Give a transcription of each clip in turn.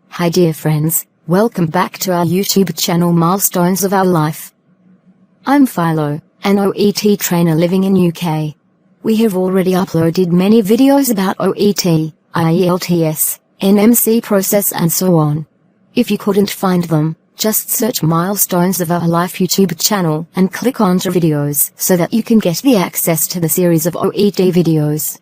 Hi dear friends, welcome back to our YouTube channel Milestones of Our Life. I'm Philo, an OET trainer living in UK. We have already uploaded many videos about OET, IELTS, NMC process and so on. If you couldn't find them, just search Milestones of Our Life YouTube channel and click onto videos so that you can get the access to the series of OET videos.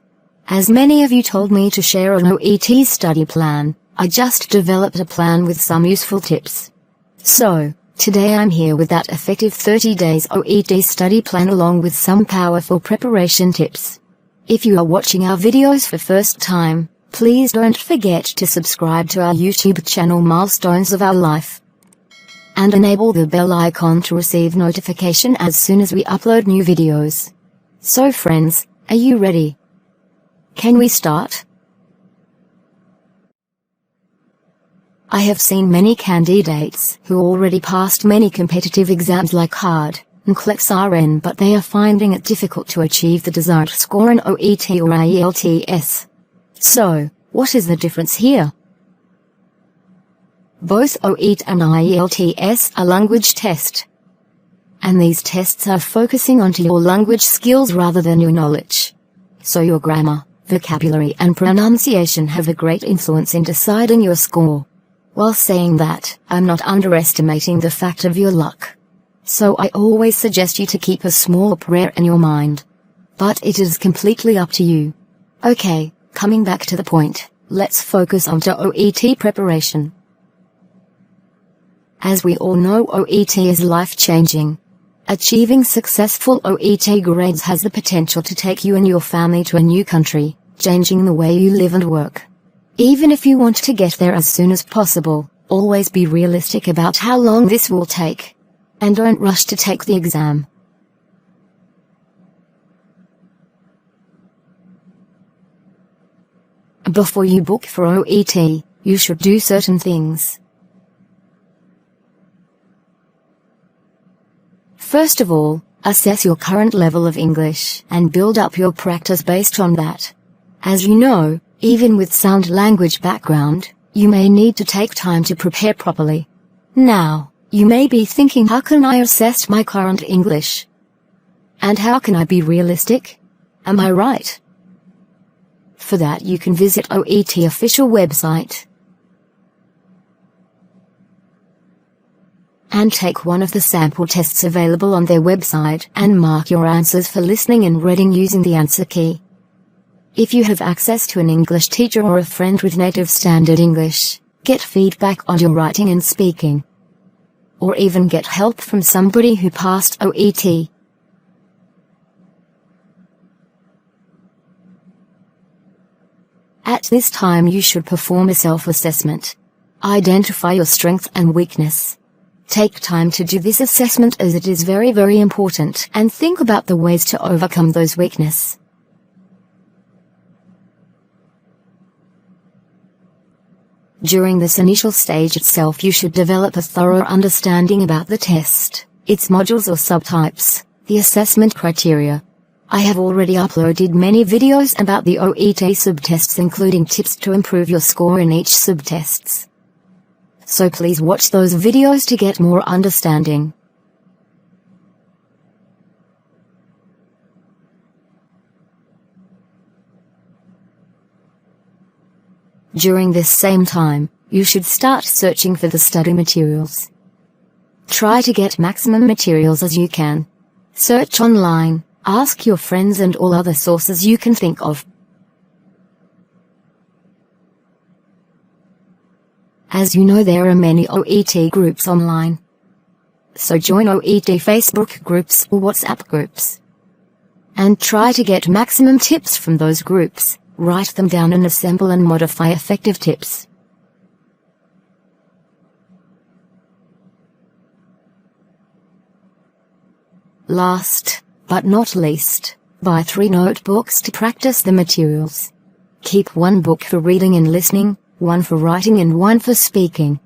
As many of you told me to share an OET study plan, I just developed a plan with some useful tips. So, today I'm here with that effective 30 days OET study plan along with some powerful preparation tips. If you are watching our videos for first time, please don't forget to subscribe to our YouTube channel Milestones of Our Life. And enable the bell icon to receive notification as soon as we upload new videos. So friends, are you ready? Can we start? I have seen many candidates who already passed many competitive exams like HARD and CLEX-RN, but they are finding it difficult to achieve the desired score in OET or IELTS. So, what is the difference here? Both OET and IELTS are language tests. And these tests are focusing onto your language skills rather than your knowledge. So your grammar, vocabulary and pronunciation have a great influence in deciding your score. While saying that, I'm not underestimating the fact of your luck. So I always suggest you to keep a small prayer in your mind. But it is completely up to you. Okay, coming back to the point, let's focus onto OET preparation. As we all know, OET is life-changing. Achieving successful OET grades has the potential to take you and your family to a new country, changing the way you live and work. Even if you want to get there as soon as possible, always be realistic about how long this will take. And don't rush to take the exam. Before you book for OET, you should do certain things. First of all, assess your current level of English and build up your practice based on that. As you know, even with sound language background, you may need to take time to prepare properly. Now, you may be thinking, how can I assess my current English? And how can I be realistic? Am I right? For that you can visit OET official website and take one of the sample tests available on their website and mark your answers for listening and reading using the answer key. If you have access to an English teacher or a friend with native standard English, get feedback on your writing and speaking. Or even get help from somebody who passed OET. At this time you should perform a self-assessment. Identify your strength and weakness. Take time to do this assessment as it is very, very important, and think about the ways to overcome those weaknesses. During this initial stage itself you should develop a thorough understanding about the test, its modules or subtypes, the assessment criteria. I have already uploaded many videos about the OET subtests including tips to improve your score in each subtests. So please watch those videos to get more understanding. During this same time, you should start searching for the study materials. Try to get maximum materials as you can. Search online, ask your friends and all other sources you can think of. As you know, there are many OET groups online. So join OET Facebook groups or WhatsApp groups. And try to get maximum tips from those groups. Write them down and assemble and modify effective tips. Last, but not least, buy 3 notebooks to practice the materials. Keep 1 book for reading and listening, 1 for writing and 1 for speaking.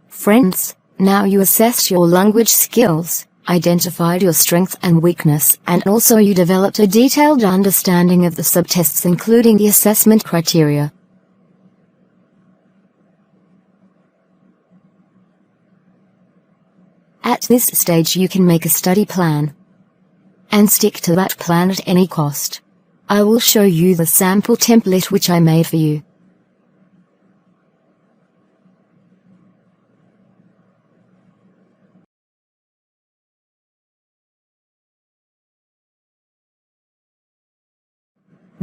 Friends, now you assess your language skills, identified your strength and weakness, and also you developed a detailed understanding of the subtests including the assessment criteria. At this stage you can make a study plan and stick to that plan at any cost. I will show you the sample template which I made for you.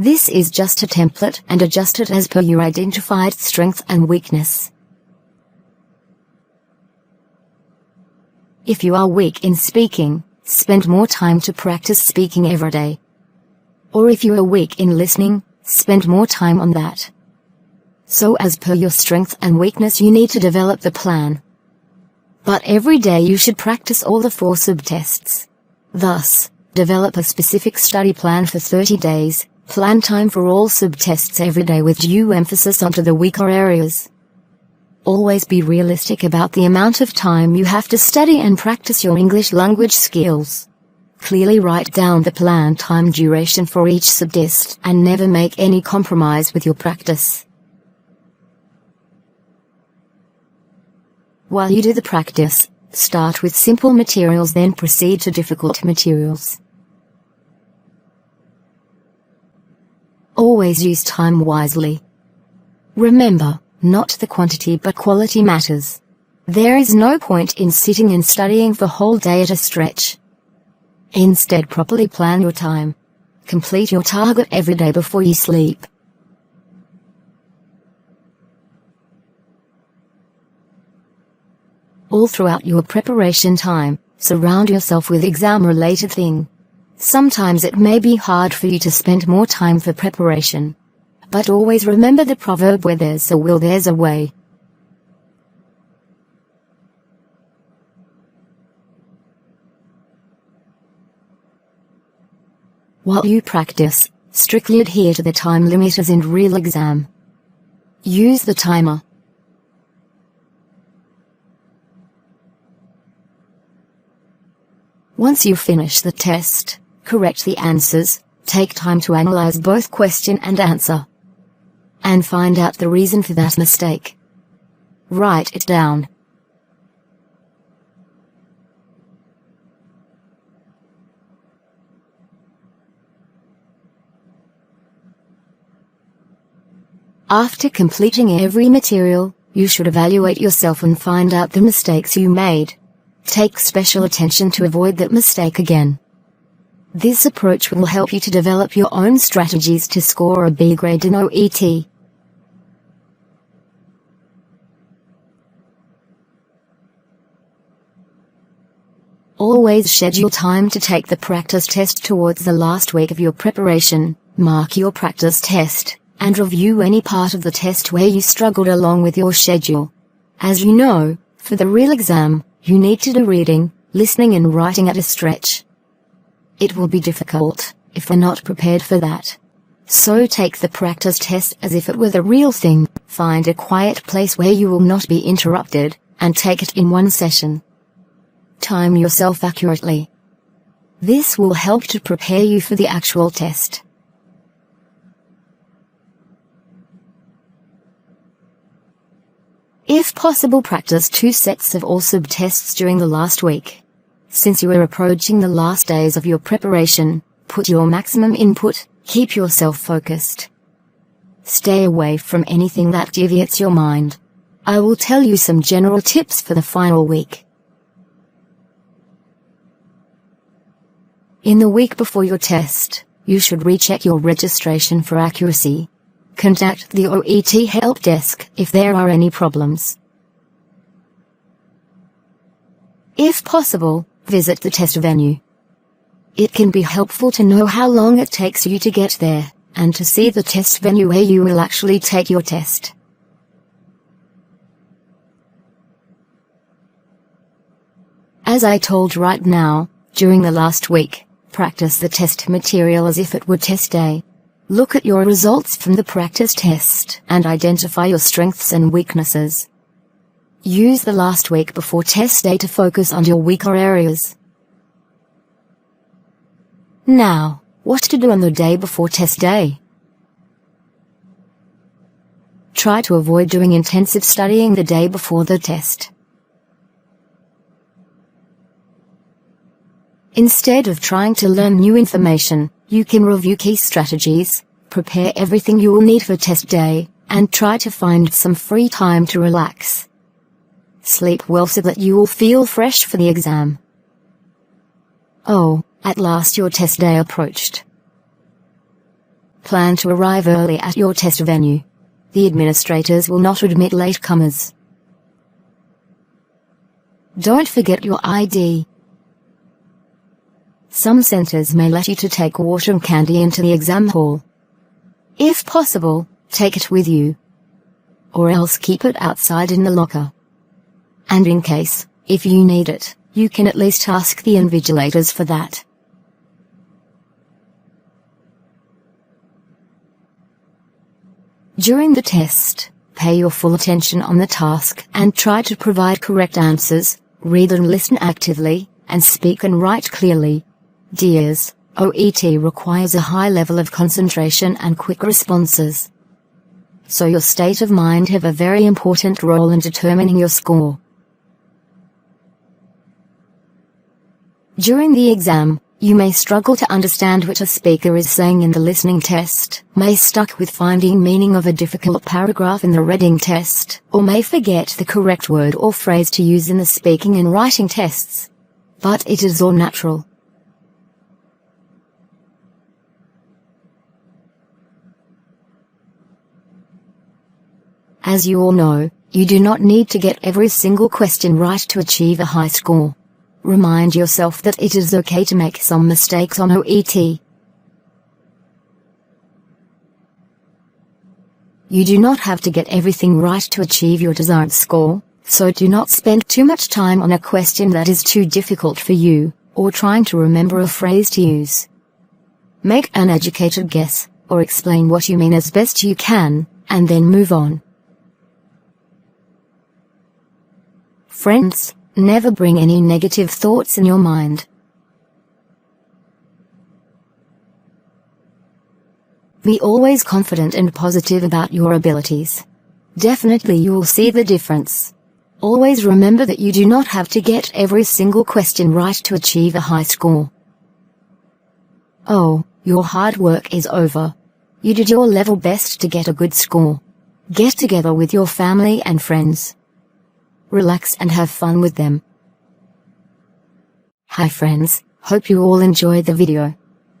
This is just a template and adjust it as per your identified strength and weakness. If you are weak in speaking, spend more time to practice speaking every day. Or if you are weak in listening, spend more time on that. So as per your strength and weakness you need to develop the plan. But every day you should practice all the 4 subtests. Thus, develop a specific study plan for 30 days. Plan time for all subtests every day with due emphasis onto the weaker areas. Always be realistic about the amount of time you have to study and practice your English language skills. Clearly write down the planned time duration for each subtest and never make any compromise with your practice. While you do the practice, start with simple materials then proceed to difficult materials. Always use time wisely. Remember, not the quantity but quality matters. There is no point in sitting and studying for whole day at a stretch. Instead, properly plan your time. Complete your target every day before you sleep. All throughout your preparation time, surround yourself with exam-related things. Sometimes it may be hard for you to spend more time for preparation. But always remember the proverb, where there's a will there's a way. While you practice, strictly adhere to the time limit as in real exam. Use the timer. Once you finish the test, correct the answers, take time to analyze both question and answer. And find out the reason for that mistake. Write it down. After completing every material, you should evaluate yourself and find out the mistakes you made. Take special attention to avoid that mistake again. This approach will help you to develop your own strategies to score a B grade in OET. Always schedule time to take the practice test towards the last week of your preparation. Mark your practice test, and review any part of the test where you struggled along with your schedule. As you know, for the real exam, you need to do reading, listening and writing at a stretch. It will be difficult, if we're not prepared for that. So take the practice test as if it were the real thing, find a quiet place where you will not be interrupted, and take it in one session. Time yourself accurately. This will help to prepare you for the actual test. If possible, practice 2 sets of all subtests during the last week. Since you are approaching the last days of your preparation, put your maximum input, keep yourself focused. Stay away from anything that deviates your mind. I will tell you some general tips for the final week. In the week before your test, you should recheck your registration for accuracy. Contact the OET help desk if there are any problems. If possible, visit the test venue. It can be helpful to know how long it takes you to get there, and to see the test venue where you will actually take your test. As I told right now, during the last week, practice the test material as if it were test day. Look at your results from the practice test and identify your strengths and weaknesses. Use the last week before test day to focus on your weaker areas. Now, what to do on the day before test day? Try to avoid doing intensive studying the day before the test. Instead of trying to learn new information, you can review key strategies, prepare everything you will need for test day, and try to find some free time to relax. Sleep well so that you will feel fresh for the exam. Oh, at last your test day approached. Plan to arrive early at your test venue. The administrators will not admit latecomers. Don't forget your ID. Some centers may let you to take water and candy into the exam hall. If possible, take it with you. Or else keep it outside in the locker. And in case, if you need it, you can at least ask the invigilators for that. During the test, pay your full attention on the task and try to provide correct answers, read and listen actively, and speak and write clearly. Dears, OET requires a high level of concentration and quick responses. So your state of mind have a very important role in determining your score. During the exam, you may struggle to understand what a speaker is saying in the listening test, may stuck with finding meaning of a difficult paragraph in the reading test, or may forget the correct word or phrase to use in the speaking and writing tests. But it is all natural. As you all know, you do not need to get every single question right to achieve a high score. Remind yourself that it is okay to make some mistakes on OET. You do not have to get everything right to achieve your desired score, so do not spend too much time on a question that is too difficult for you, or trying to remember a phrase to use. Make an educated guess, or explain what you mean as best you can, and then move on. Friends, never bring any negative thoughts in your mind. Be always confident and positive about your abilities. Definitely you will see the difference. Always remember that you do not have to get every single question right to achieve a high score. Oh, your hard work is over. You did your level best to get a good score. Get together with your family and friends. Relax and have fun with them. Hi friends, hope you all enjoyed the video.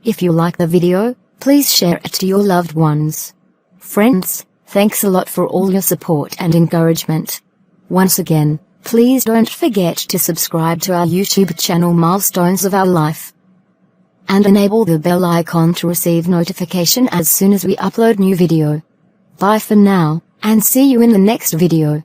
If you like the video, please share it to your loved ones. Friends, thanks a lot for all your support and encouragement. Once again, please don't forget to subscribe to our YouTube channel Milestones of Our Life. And enable the bell icon to receive notification as soon as we upload new video. Bye for now, and see you in the next video.